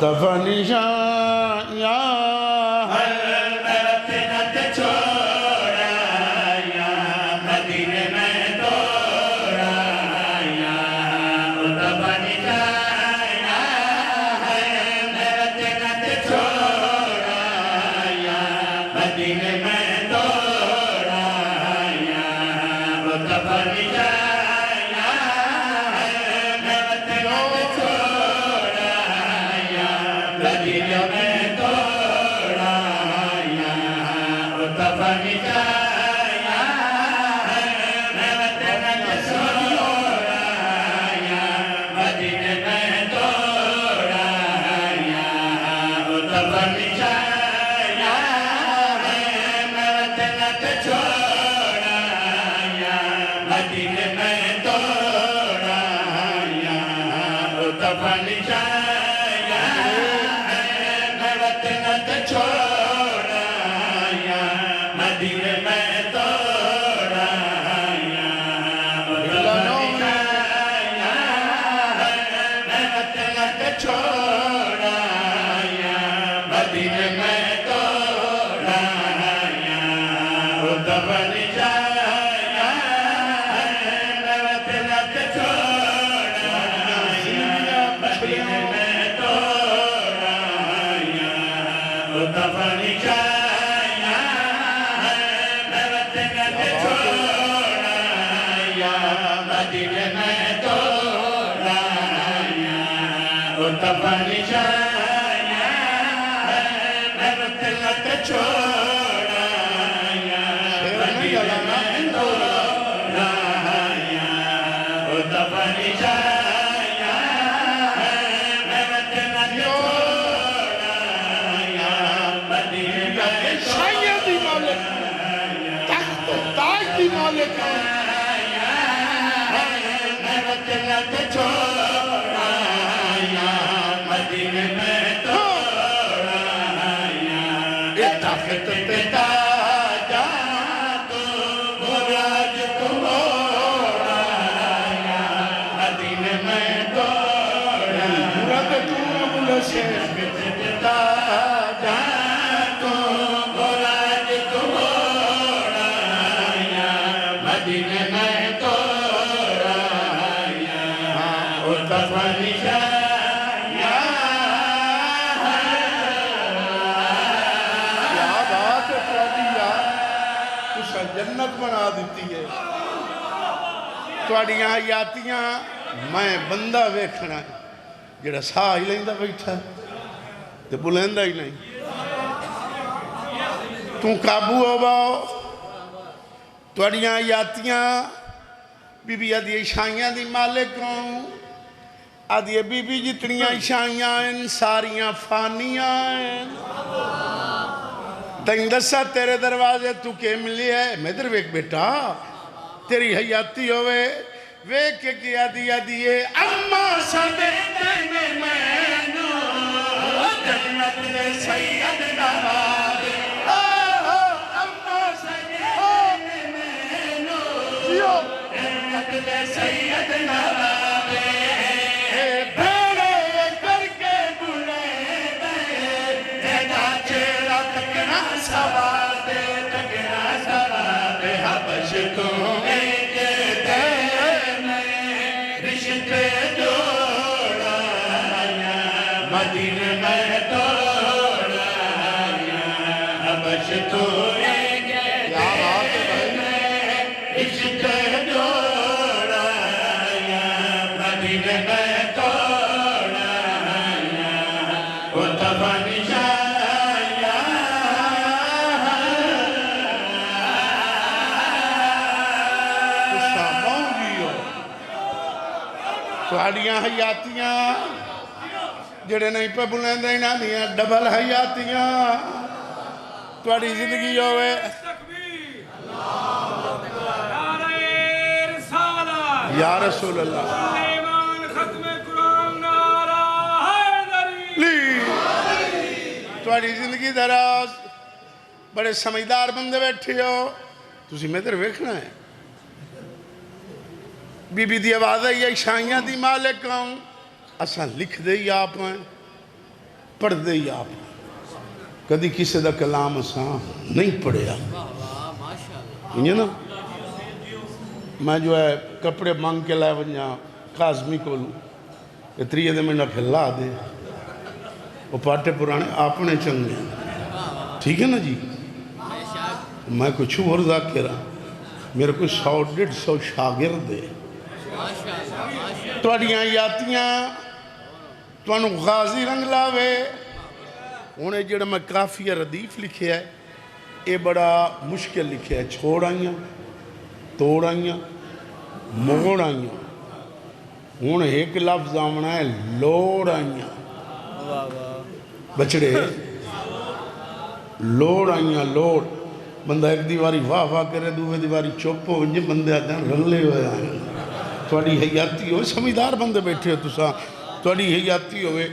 مصطفیٰ نشان یا تواڈیاں حیاتیاں میں بندہ ویکھنا ہے جڑا ساہ ہی لیندہ بیٹھا تے بلندہ ہی نہیں تو قابو ہو باؤ تواڈیاں حیاتیاں بی بی آدھی عشائیاں دی مالک ہوں آدھی بی بی جتنیاں عشائیاں ہیں ساریاں فانیاں ہیں دسا تیرے دروازے تو کے ملی ہے میں در ویک بیٹا تیری حیاتی ہوئے ویک کے کیا دیا دیئے اماں سدے دینے مینو جنت دے سید نوابے اماں سدے دینے مینو جنت دے سید نوابے بھیڑے کر کے بلے دے جیدہ چیرہ تکنا سوادے تکنا سوادے حبش تمہیں مدینہ میں توڑا حبش تو عشق جوڑا مدینہ میں توڑا مصطفیٰ نشان تواڈیاں حیاتیاں جڑے نہیں پہ بلندہ ہی نہ دیا ڈبل حیاتیاں تواڈی زندگی ہوئے یا رسول اللہ تواڈی زندگی دراز بڑے سمجھدار بندے بیٹھے ہو تسی میں تر ویکھنا ہے بی بی دی آواز ہے یہ عشائیاں دی مالک ہوں اساں لکھ دے ہی آپ ہیں پڑھ دے ہی آپ کدی کسی دا کلام اساں نہیں پڑھیا یہ نا میں جو ہے کپڑے مانگ کے لائے ونجا کاظمی کو لوں کہ 3 دن میں نہ پھیلا دے وہ پاٹے پرانے آپنے چنگے ٹھیک ہے نا جی میں کچھ اور ذاکرہ میرے کو 100-150 شاگرد دے توڑیاں یاتیاں توانو غازی رنگ لاوے انہیں جڑا میں کافیہ ردیف لکھے ہے یہ بڑا مشکل لکھے ہے چھوڑ آئیاں توڑ آئیاں موڑ آئیاں ہوں ایک لفظ آمنا ہے لوڑ آئیاں بچڑے لوڑ آئیاں لوڑ بندہ ایک دیواری واہ واہ کرے دوے دیواری چوپ ہو ونجے بندے آتے ہیں رلے ہوئے آئیں توڑی حیاتی ہوئے سمیدار بندے بیٹھے ہو تسا توڑی حیاتی ہوئے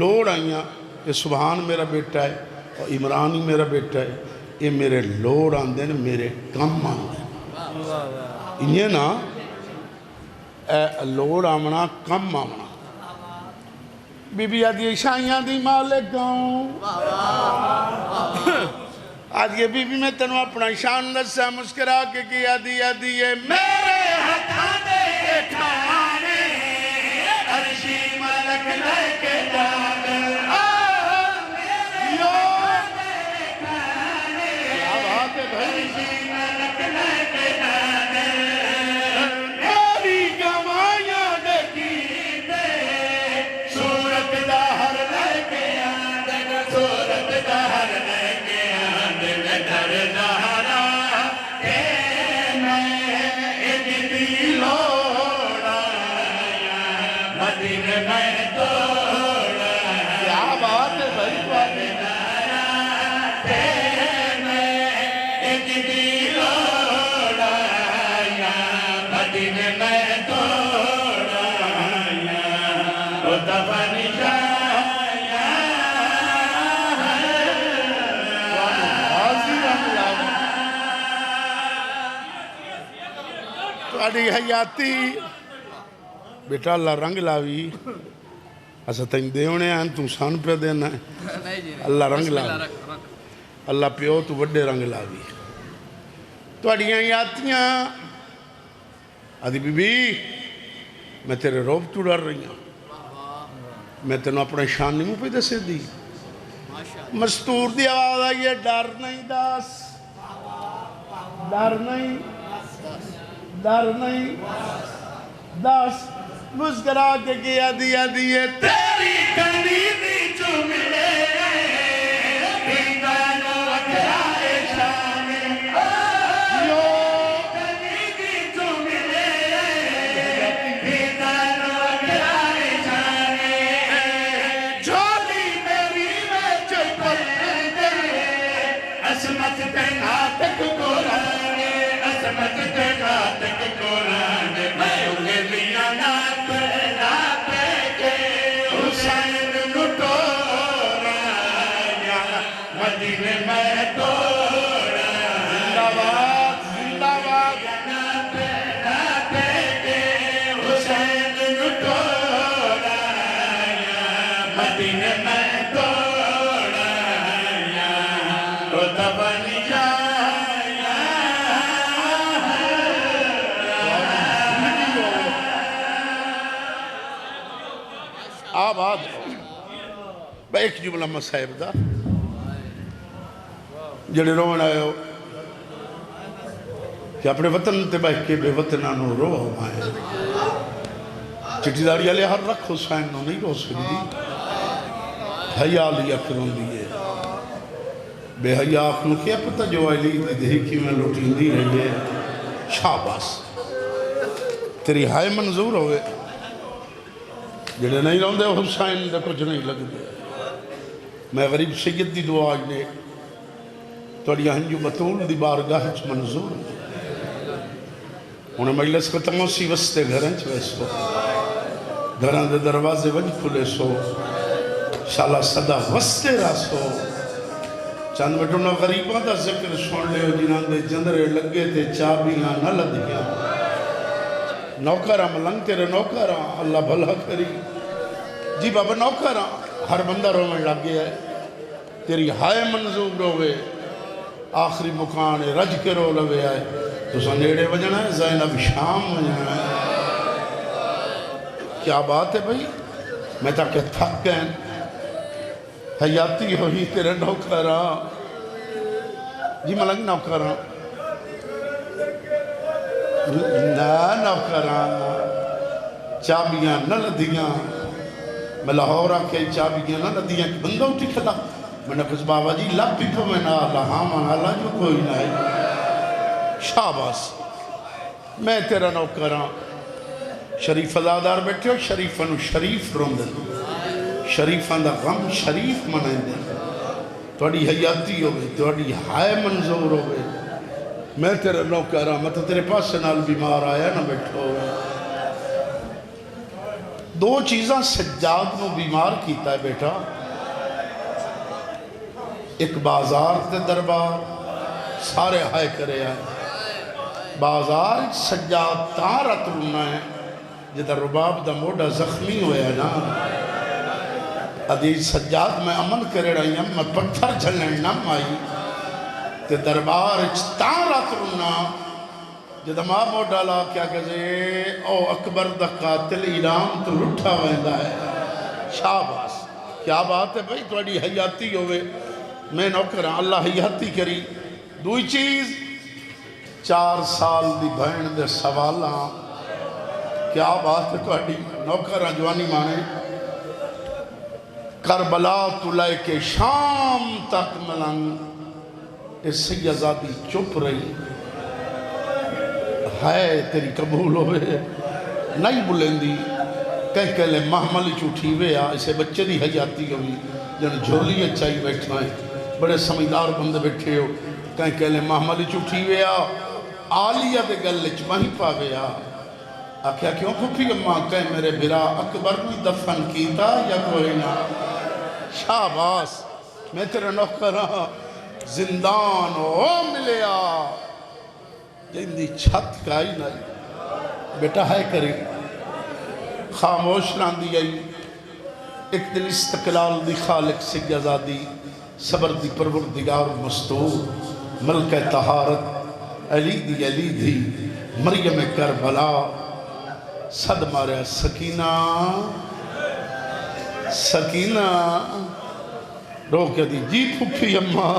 لوڑ آئیاں کہ سبحان میرا بیٹا ہے اور عمران ہی میرا بیٹا ہے یہ میرے لوڑ آندے ہیں میرے کم آندے ہیں یہ نا لوڑ آمنا کم آمنا بی بی آدھی عشائیاں دی مالکوں آج یہ بی بی میں تنو اپنا شان نسا مسکرا کے کیا دیا دیئے میرے ہتھانے کے کھانے عرشی ملک لے کے جانے کیا بات ہے بھائی ملک لے کے جانے میری گوائیاں دیکھی دے صورت دہر لے کے آنے صورت دہر لے کے در دہرا کہ میں ایک دی لوڑا مدینہ میں توڑا کیا بات ہے بھائی باتیں کہ میں ایک دی لوڑا مدینہ میں توڑا وہ دفن توڑی حیاتی بیٹا اللہ رنگ لاوی ایسا تین دیونے ہیں تو سان پہ دینا ہے اللہ رنگ لاوی اللہ پیو تو وڈے رنگ لاوی توڑی حیاتیاں آدھی بی بی میں تیرے روب تو ڈر رہی ہوں میں تینوں اپنے شان نہیں مو پہ دسے دی مستور دی آواز آئیے ڈر نہیں داس ڈر نہیں ڈر نہیں داس مسکرا کے کیا دیا دیئے تیری کنی دی جو ملے بیدانو اکرائے شانے یو کنی دی جو ملے بیدانو اکرائے شانے جھولی میری میں چپل دے عصمت تینا تک قرآنے عصمت تینا تک قرآنے میں انگلیاں ناپ کے حسین نٹورا یا مدینہ میں توڑا زندہ باد زندہ باد ناپ کے حسین نٹورا یا مدینہ میں توڑا یا رتبہ آباد بھائی ایک جملہ مسائب دا جڑے رومن آئے ہو کہ اپنے وطن تے بہ کے بے وطنانو رو ہمائے چٹی داری علیہ ہر رکھ حسین نو نہیں رو سکتی حیاء لیا کروں دیئے بے حیاء اپنو کیا پتہ جو آئی لی دیکھی کی میں لوٹی دی رہی ہے شاباس تیری ہائے منظور ہوئے جڑے نہیں رہوں دے حسین دے کچھ نہیں لگ دے میں غریب سید دی دعا آج نے توڑی ہنجو بطول دی بارگاہ چ منظور انہیں مجلس کو تماسی وستے گھریں چھوئے سو گھران دے دروازے ونج کھلے سو شالا صدا وستے را سو چاند بٹونا غریباں دا ذکر سن لے جنہاں دے جندرے لگے تے چابیاں نہ لدھیاں نوکرہ ملنگ تیرے نوکرہ اللہ بھلا کری جی بابا نوکرہ ہر بندہ رومن لگ گیا ہے تیری ہائے منظور ہوئے آخری مکان رج کے رو لوے آئے تو سا نیڑے وجنا ہے زینب شام وجنا ہے کیا بات ہے بھئی میں تاکہ تھک گئے حیاتی ہوئی تیرے نوکرہ جی ملنگ نوکرہ نا نوکرہ چابیاں نہ لدیاں میں لاہور آکے چابیاں نہ لدیاں کہ بندہ اٹھی کھلا میں نے کچھ بابا جی لب بھی تو میں نہ اللہ ہاں مانا جو کوئی نہ ہے شاباس میں تیرا نوکرہ شریف ازادار بیٹھے ہو شریفن شریف روندن شریفان دا غم شریف منائیں دیں توڑی حیاتی ہوئے توڑی ہائے منظور ہوئے میں تیرا نوکرہ میں تو تیرے پاس سے نال بیمار آیا نہ بیٹھو دو چیزاں سجاد نو بیمار کیتا ہے بیٹا ایک بازار تے دربار سارے ہائے کرے آئے بازار سجاد تارت رونا ہے جدہ رباب دا موڑا زخمی ہویا نا عدیز سجاد میں عمل کرے رہی ہوں میں پتھر جھلن نم آئی تے دربار تارت رونا جدہ ماں موڑا لا کیا کہے او اکبر دا قاتل ایران تو لٹھا ویندہ ہے شاباس کیا بات ہے بھئی توڑی حیاتی ہوئے میں نوکرہ اللہ حیاتی کری دوئی چیز 4 سال دی بہن دے سوالاں کیا بات ہے توڑی نوکرہ جوانی مانے کربلا تو لائے کے شام تک ملنگ اس سیزادی چپ رہی ہے تیری قبول ہوئے نہیں بلندی کہہ لے محمل چوٹھی ہوئے اسے بچے دی حیاتی ہوئی جن جھولی اچھائی بیٹھنا ہے بڑے سمجھدار بندے بیٹھے ہو کہہ لے محمل چوٹھی ہوئے آلیہ دے گلچ مہی پاوے آکھیا کیوں پھپی اماں کہے میرے بھرا اکبر بھی دفن کیتا یا کوئی نہ شاباس میں تیرے نوکرہ زندان ہو ملیا جن دی چھت کا ہی نہیں بیٹا ہے کری خاموش لاندی آئی ایک دل استقلال دی خالق سے آزادی صبر دی پروردگار مستور ملکہ طہارت علی دی مریم کربلا صد ماریا سکینہ رو کیا دی جی پھپی اماں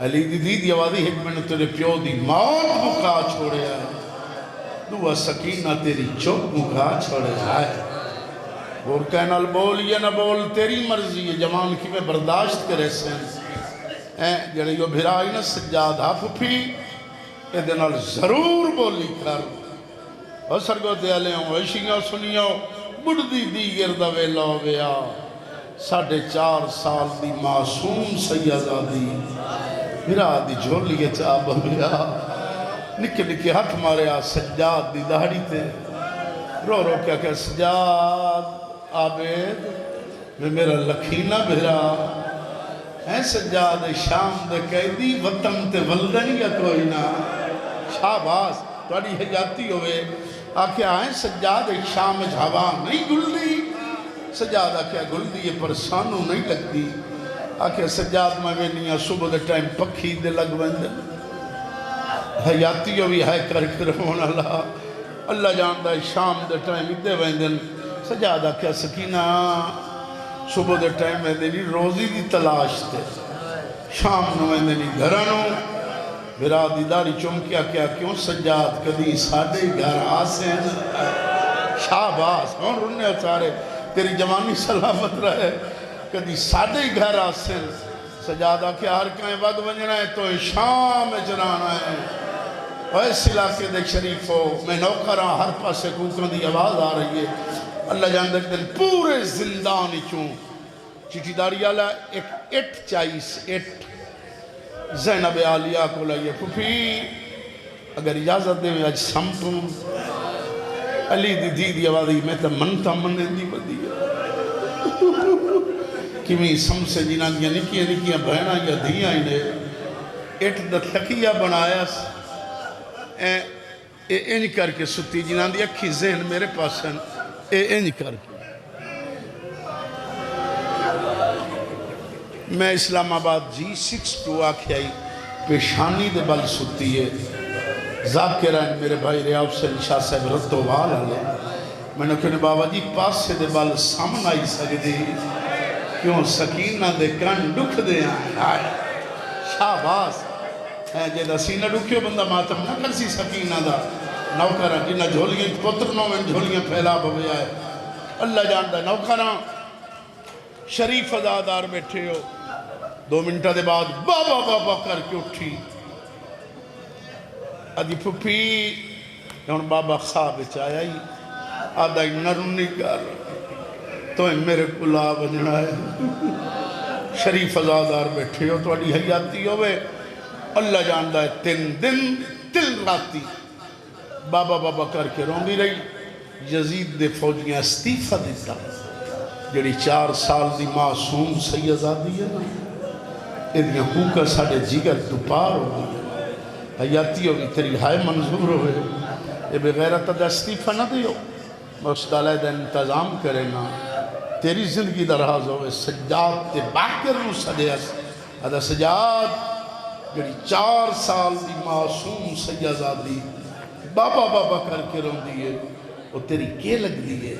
علی دی آوازی حکمت تیرے پیو دی موت مکا چھوڑے آئے دعا سکینہ تیری چوک مکا چھوڑے آئے اور کہنا بول یا نہ بول تیری مرضی ہے جوان کی میں برداشت کرے سین جڑے یو بھرائی نہ سجاد پھپی اے دنال ضرور بولی کر اور سرگو دیالے ہوں عشیاں سنیوں بڑھ دی گردہ ویلا ہویا 4.5 سال دی معصوم سیدادی میرا دی جھولی چاہ بھیا نکے ہاتھ مارے سجاد دی داڑی تے رو کیا کہ سجاد عابد میں میرا لکھینہ بھرا ہے سجاد شام دے قیدی وطن تے ولدن یا کوئی نہ شاباس توڑی حیاتی ہوئے آکھے آئیں سجاد شام جھاوا نہیں گل دی سجاد آکھے گل دی یہ پرسانوں نہیں لگ دی آکھے سجاد میں وینیاں صبح دے ٹائم پکھی دے لگ بندے حیاتی ہوئی ہے کر رہون اللہ جاندہ شام دے ٹائم دے ویندن سجاد آکھے سکینہ صبح دے ٹائم میں دینی روزی دی تلاش تے شام نو میں دینی گھرانوں میرا دیداری چمکیا کیا کیوں سجاد کدی ساڑھے گھر آسے شاباس کون رننے اچارے تیری جوانی سلامت رہے کدی ساڑھے گھر آسے سجادہ کیا ہر کہیں وقت بنجنا ہے تو شام جرانا ہے ویس علاقے دیکھ شریف ہو میں نوکرہ ہر پاسے کوکروں دی آواز آ رہی ہے اللہ جان دیکھ دن پورے زندانی چون چیٹی داری آلہ ایک اٹھ چائیس اٹھ زینب عالیہ کو لئیے پھوپی اگر اجازت دے میں آج سمپوں علی دی آوازی میں تا منتا مندے دی بدی کیویں سم سے جینا دیا نکیاں بہنا یا دھیاں ہی نے ایٹ دا تھکیہ بنایا اینج کر کے ستی جینا دیا اکھی ذہن میرے پاس ہیں اینج کر کے میں اسلام آباد G62 آکھیائی پیشانی دے بل ستی ہے ذاکرین میرے بھائی ریاض حسین شاہ صاحب رتو وال آلے میں نے کہنے بابا جی پاسے دے بل سامن آئی سکتی کیوں سکینہ دے کن ڈکھ دے آئے شاہ باز جیدہ سینہ ڈکھیو بندہ ماتم نہ کرسی سکینہ دا نوکرہ جنہ جھولیاں پترنوں میں جھولیاں پھیلا بھوے آئے اللہ جاندہ نوکرہ شریف ازادار بیٹھے ہو 2 منٹہ دے بعد بابا بابا کر کے اٹھی ادھی پھپی یون بابا خواب چاہیا ہی آدھا نرنی کر تو میرے کلا بجنا ہے شریف ازادار بیٹھے ہو تو اڈی حیاتی ہوئے اللہ جاندہ ہے 3 دن تل راتی بابا بابا کر کے روندی رہی یزید دے فوجیاں استیفہ دیتا جڑی 4 سال دی معصوم سیدزادی ہے نا ادھیاں کوکا ساڑے جگر دوپار ہو گئی حیاتی ہوگی تیری ہائے منظور ہوئے یہ بغیرت دا استیفہ نہ دیو مستعلہ دا انتظام کرے نا تیری زندگی دراز ہوئے سجاد تے باکر نو سدے ادا سجاد جڑی 4 سال دی معصوم سیدزادی بابا بابا کر کے رون دیئے وہ تیری کے لگ دیئے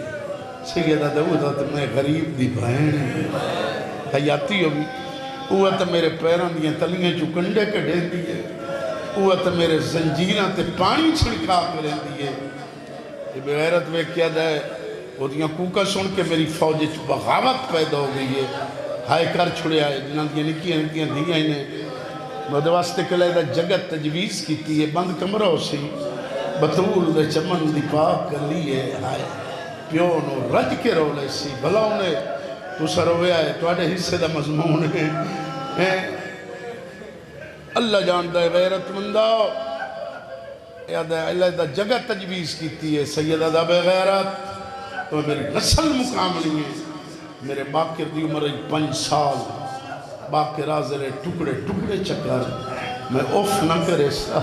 سیدہ دعوتہ تو میں غریب دی بہن حیاتی ہوگی وہ تو میرے پیران دیئے تلیاں جو کنڈے کڑھے دیئے وہ تو میرے زنجیرہ تے پانی چھڑکا کریں دیئے یہ بغیرت میں کیا دائے وہ دیاں کوکا سن کے میری فوج بغاوت پیدا ہو گئی ہے ہائے کر چھڑے آئے جنہاں دیاں نکیاں دیاں انہیں مدواستے کے لئے دا جگت تجویز کی تھی بند کمرہ ہو سی بطول دے چمن دی پاک کر لیے آئے پیونو رج کے رولے سی بھلا انہیں تو سروے آئے تو آڑے حصے دا مضمون ہے اللہ جاندہ غیرت مندہ یاد ہے اللہ دا جگہ تجویز کیتی ہے سیدہ دا بغیرت تو میری نسل مقام نہیں ہے میرے باکر دی عمر 5 سال باکر آزرے ٹکڑے ٹکڑے چکر میں اوف نہ کرے سا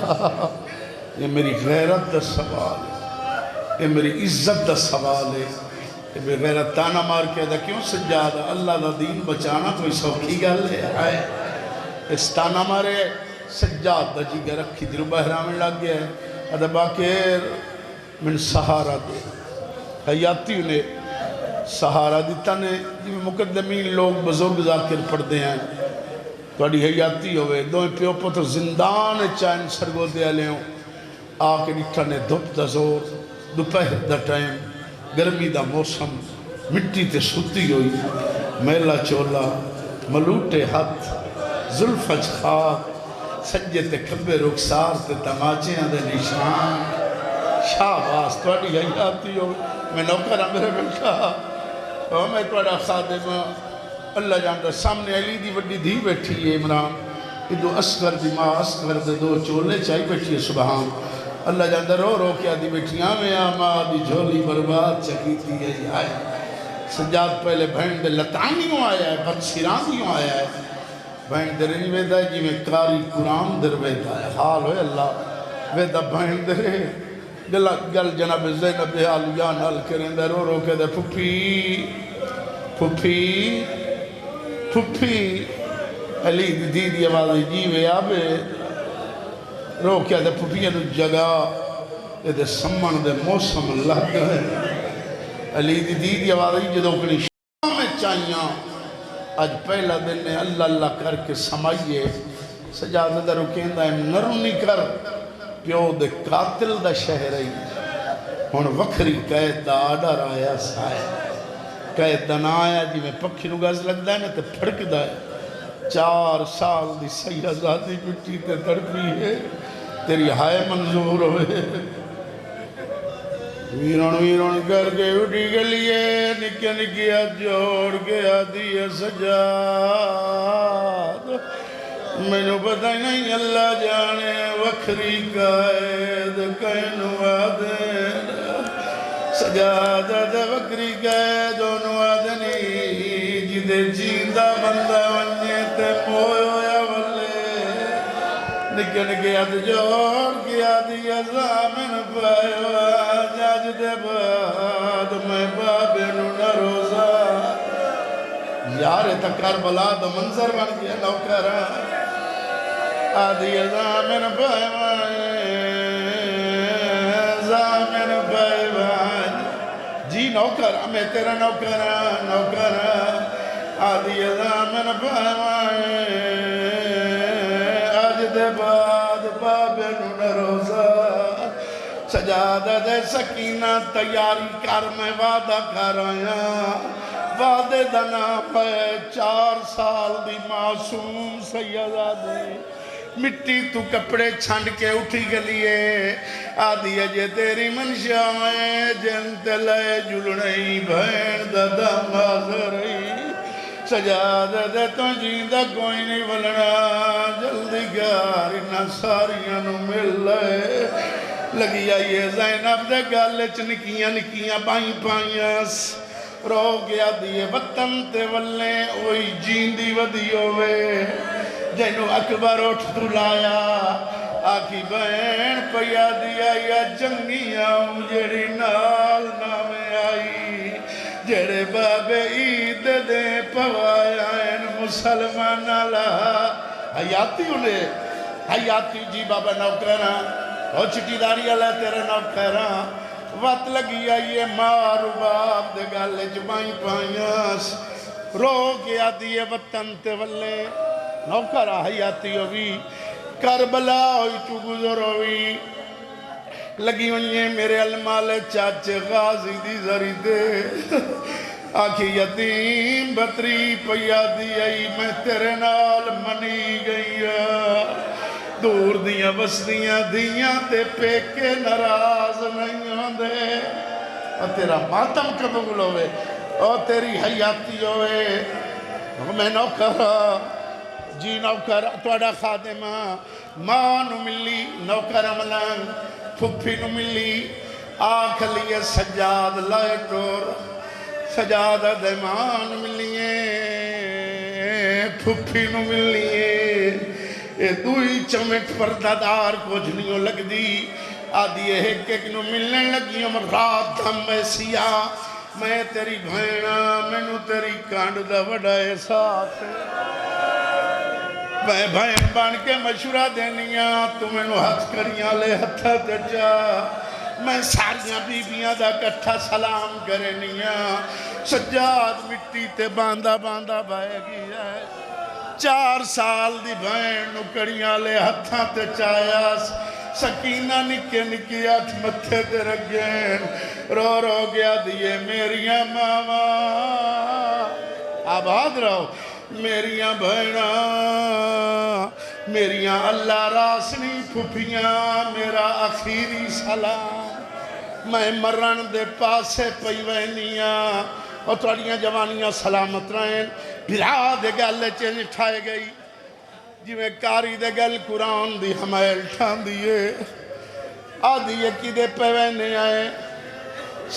یہ میری غیرت دا سوال ہے یہ میری عزت دا سوال ہے کہ بے غیرت تانا مار کے دا کیوں سجادہ اللہ دا دین بچانا کوئی سوکھی گل ہے آئے اس تانا مارے سجاد دا جی گے رکھی دل بحرامن لگ گیا ہے ادھا باکر من سہارا دے حیاتی انہیں سہارا دیتا نے جی مقدمین لوگ بزرگ ذاکر پڑھ دے ہیں تو اڈی حیاتی ہوئے دوئیں پیو پتر زندان چائن سرگو دے لے ہوں آکے ڈٹھا نے دھپ دا زور دوپہر دا ٹائم گرمی دا موسم مٹی تے ستی ہوئی میلا چولا ملوٹے ہاتھ زلفج خاک سجے تے کھبے رخسار تے تماچے دے نشان شاہباز توڑی حیاتی ہو میں نوکرہ میرے بیٹھا میں توڑا خادم اللہ جانتا سامنے علی دی وڈی دھی بیٹھی ہے عمران یہ دو اسکر دی ماں اسکر دے 2 چولے چاہی بیٹھی ہے سبحان اللہ جانتا رو رو کیا دی بیٹھی میں آماں دی جھولی برباد چکیتی ہے آئے سجاد پہلے بہن دے لطانیوں آیا ہے بدسیرانیوں آیا ہے بہن دے رنی ویدہ ہے جی میں کاری قرآن در ویدہ ہے حال ہوئے اللہ ویدہ بہن دے رہے گل جناب زینب حالیاں نال کریں دے رو رو کے دے پھپی پھپی پھپی علی دی دی آوازی جیوے آبے رو کیا دے پھپیاں نو جگہ دے سمن دے موسم اللہ گئے علی دی آوازی جدو کنی شام چاہیاں آج پہلا دن نے اللہ اللہ کر کے سمائیے سجادہ در رکھیں دا نرمی کر پیو دے قاتل دا شہر ہے ہون وکھری قید دا آڈر آیا سائے قید دا نہ آیا جی میں پکھی نو گاز لگ دا ہے نا تے پھڑک دا ہے 4 سال دی سیدزادی مٹی تے تڑپی ہے تیری ہائے منظور ہوئے ویرون کر کے اٹھی گلیے نکیا نکیا جوڑ کے آدھی ہے سجاد میں نو پتہ نہیں اللہ جانے وکھری قائد کہنو آدھن سجادہ دے وکھری قائد انو آدھنی جدے جیندہ بندہ ونجے تے مویو یا والے نکیا نکیا جوڑ کے آدھی ازامن پائیو آجاج دے بعد میں بابے نو نروزہ یار تا کربلا دا منظر بن گیا نوکرہ آدھی زامن بائیوان جی نوکرہ میں تیرا نوکرہ آدھی زامن بائیوان آج دے بعد بابے نو روزہ سجادہ دے سکینہ تیاری کر میں وعدہ کر آیا وعدے دا نام ہے 4 سال دی معصوم سیدہ دے مٹی تو کپڑے چھنڈ کے اٹھی گلیے آدھی اجے تیری منشا میں جنت لے جلنئی بھین دا دم آزرئی سجادہ دے تو جیندہ کوئی نہیں بلنا جلدی گاری نہ ساریاں نو مل لے لگی آئیے زینب دے گالے چنکیاں نکیاں پائیاں رو گیا دیئے وطن تے ولیں اوئی جیندی ودیو وے جنو اکبر اٹھ تو لایا آکھی بہن پیا دیا یا جنگیاں جڑی نال نامے آئی جڑے بابے عید دے پوایا ان مسلمان لہا حیاتی انہیں حیاتی جی بابا نوکرہ او چٹی داری اللہ تیرے نوکرہ وقت لگی آئیے مارو باب دے گالے جبائیں پائیاں رو گیا دیئے وطن تے ولے نوکرہ حیاتی ہوئی کربلا ہوئی چو گزر ہوئی لگی ہوئیے میرے المال چاچے غازی دی زری دے آکھی یتیم بطری پیا دی آئی میں تیرے نال منی گئی دور دیاں بستیاں دیاں تے پیکے نراز نہیں ہوندے اور تیرا ماتم قبول ہوئے اور تیری حیاتی ہوئے میں نوکرہ جی نوکرہ توڑا خادمہ ماں نو ملی نوکرہ ملنگ پھپی نو ملی آنکھ لیے سجاد لائے ٹور سجاد دے ماں نو ملیے پھپی نو ملیے اے دوئی چمٹ پردادار کو جھنیوں لگ دی آدھی ایک نو ملنے لگیوں رات دھم میں سیاہ میں تیری بھائنہ میں نو تیری کانڈ دا وڈا احساس میں بھائن بان کے مشورہ دینیاں تمہیں نو ہاتھ کریاں لے ہتھا تجا میں ساریاں بیبیاں دا کٹھا سلام کرنیاں سجاد مٹی تے باندھا بائے گیا ہے 4 سال دی بھائن نکڑیاں لے ہتھاں تے چایاس سکینہ نکے نکی آٹھ متھے تے رگین رو گیا دیئے میریاں ماما آباد رہو میریاں بھائنہ میریاں اللہ راسنی پھپیاں میرا آخری سلام میں مرن دے پاسے پیوینیاں اور توڑیاں جوانیاں سلامت رہیں بھرا دے گل چینج ٹھائے گئی جی میں کاری دے گل قرآن دی ہمائل ٹھان دیئے آدھی یکی دے پیوینے آئے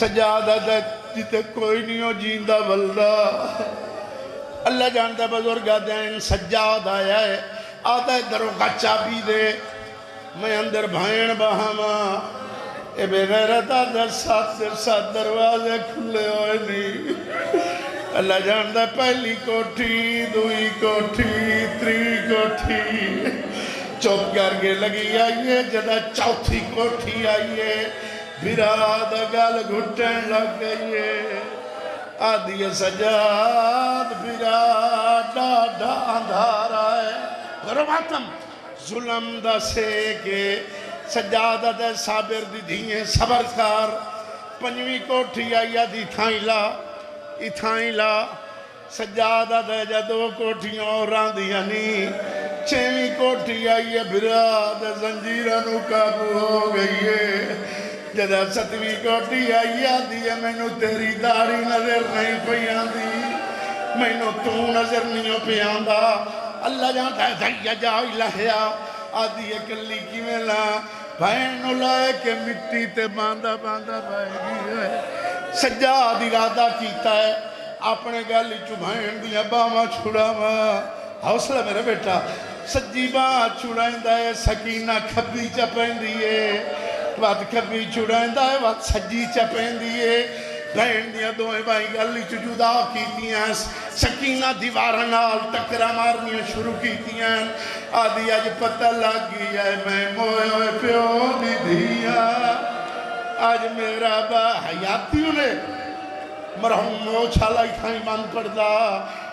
سجادہ دے جیتے کوئی نہیں ہو جیندہ بلدہ اللہ جانتا بزرگا دین سجاد آیا ہے آدھا درو کا چابی دے میں اندر بھائن بہاما اے بے غیرت آدھا ساتھ دروازے کھلے ہوئے نہیں اللہ جانتا پہلی کوٹھی دوئی کوٹھی تری کوٹھی چوپ کر کے لگی آئیے جدہ چوتھی کوٹھی آئیے بھراد گل گھٹن لگ گئیے آدھی سجاد بھراد ڈاڈا اندھار آئے غرباتم ظلم دا سے کے سجادہ دے صابر دی دھیئے صبر کار پنجویں کوٹھی آئی آدھی تھائیں لا سجادہ دے جا 2 کوٹھیوں اور راندیاں نہیں 6ویں کوٹھی آئی بھراد زنجیرہ نو قابو ہو گئی ہے جدہ 7ویں کوٹھی آئی آدھی ہے میں نو تیری داری نظر نہیں پیان دی میں نو تو نظر نہیں پیان دا اللہ جانتا ہے دھیا جاؤ الہیا آدھی ہے کلی کی ملا بھائن نو لائے کہ مٹی تے باندھا بائے گی ہے سجاد ارادہ کیتا ہے اپنے گالی چو بھائن دیا باما چھوڑا ماں حوصلہ میرے بیٹا سجی باں چھوڑائندہ ہے سکینہ کھبی چپین دیئے وقت کھبی چھوڑائندہ ہے وقت سجی چپین دیئے بہن دیا دوئے بھائی گلی چ جدا کیتیاں سکینہ دیوارہ نال ٹکرا مارنیاں شروع کیتیاں آدھی آج پتہ لگ گیا ہے میں موئے ہوئے پیو دی دیا آج میرا با حیاتیوں نے مرحوم وہ چھالا ہی کھائیں بند پڑدا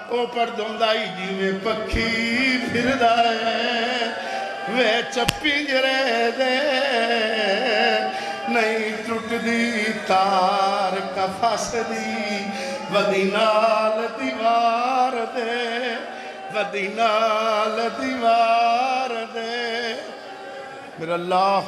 او پر دوندائی جیوے پکھی پھر دائے وے چپی جرے دے نہیں ٹوٹ دی تار کا فاسدی ودینال دیوار دے ودینال دیوار دے میرا اللہ